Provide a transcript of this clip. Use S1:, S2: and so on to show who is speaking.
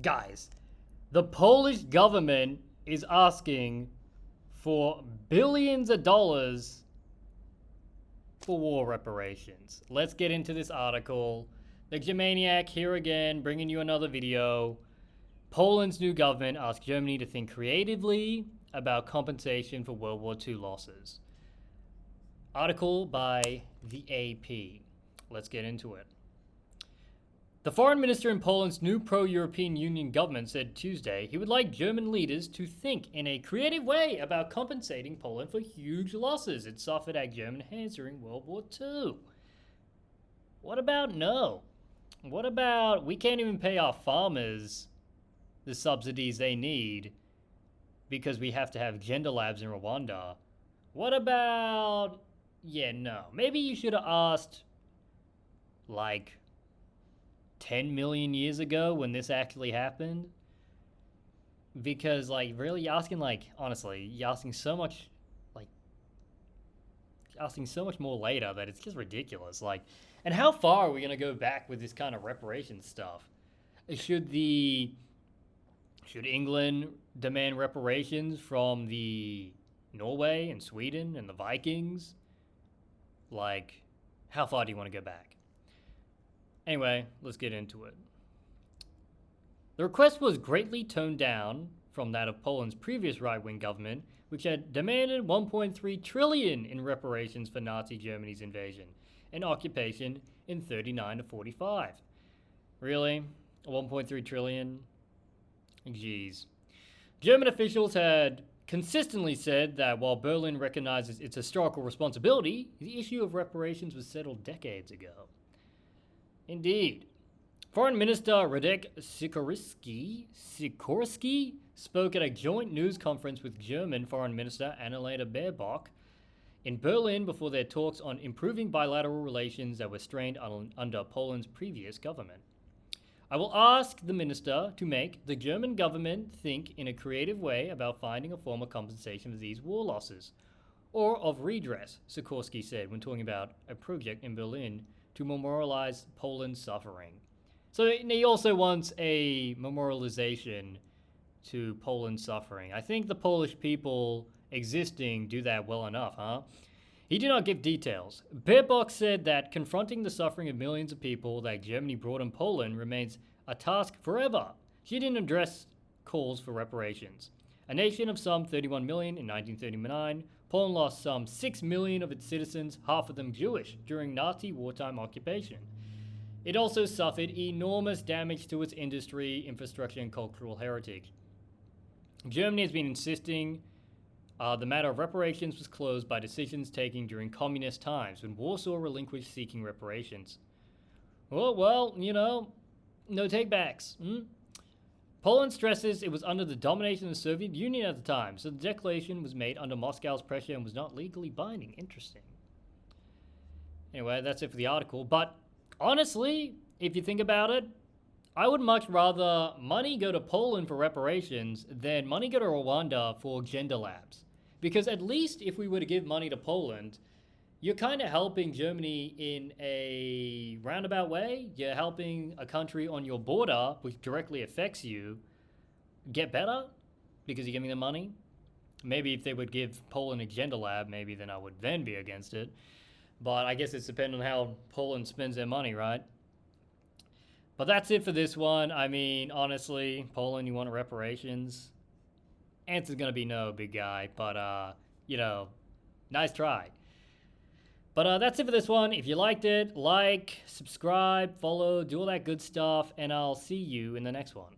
S1: Guys, the Polish government is asking for billions of dollars for war reparations. Let's get into this article. TheGermaniac here again, bringing you another video. Poland's new government asks Germany to think creatively about compensation for World War II losses. Article by the AP. Let's get into it. The foreign minister in Poland's new pro-European Union government said Tuesday he would like German leaders to think in a creative way about compensating Poland for huge losses it suffered at German hands during World War II. What about no? What about we can't even pay our farmers the subsidies they need because we have to have gender labs in Rwanda? What about, no. Maybe you should have asked, like, 10 million years ago when this actually happened, because really you're asking honestly you're asking so much more later that it's just ridiculous. And how far are we going to go back with this kind of reparations stuff? Should England demand reparations from the Norway and Sweden and the Vikings? How far do you want to go back? Anyway, let's get into it. The request was greatly toned down from that of Poland's previous right-wing government, which had demanded 1.3 trillion in reparations for Nazi Germany's invasion and occupation in 39 to 45. Really? 1.3 trillion? Jeez. German officials had consistently said that while Berlin recognizes its historical responsibility, the issue of reparations was settled decades ago. Indeed. Foreign Minister Radek Sikorski spoke at a joint news conference with German Foreign Minister Annalena Baerbock in Berlin before their talks on improving bilateral relations that were strained under Poland's previous government. I will ask the minister to make the German government think in a creative way about finding a form of compensation for these war losses, or of redress, Sikorski said when talking about a project in Berlin to memorialize Poland's suffering. So he also wants a memorialization to Poland's suffering. I think the Polish people existing do that well enough, huh? He did not give details. Baerbock said that confronting the suffering of millions of people that Germany brought in Poland remains a task forever. She didn't address calls for reparations. A nation of some 31 million in 1939, Poland lost some 6 million of its citizens, half of them Jewish, during Nazi wartime occupation. It also suffered enormous damage to its industry, infrastructure, and cultural heritage. Germany has been insisting the matter of reparations was closed by decisions taken during communist times when Warsaw relinquished seeking reparations. Well, no takebacks. Poland stresses it was under the domination of the Soviet Union at the time, so the declaration was made under Moscow's pressure and was not legally binding. Interesting. Anyway, that's it for the article. But honestly, if you think about it, I would much rather money go to Poland for reparations than money go to Rwanda for gender labs. Because at least if we were to give money to Poland, you're kind of helping Germany in a roundabout way. You're helping a country on your border, which directly affects you, get better because you're giving them money. Maybe if they would give Poland a gender lab, maybe then I would then be against it. But I guess it's dependent on how Poland spends their money, right? But that's it for this one. I mean, honestly, Poland, you want reparations? Answer's going to be no, big guy. But, nice try. But that's it for this one. If you liked it, like, subscribe, follow, do all that good stuff, and I'll see you in the next one.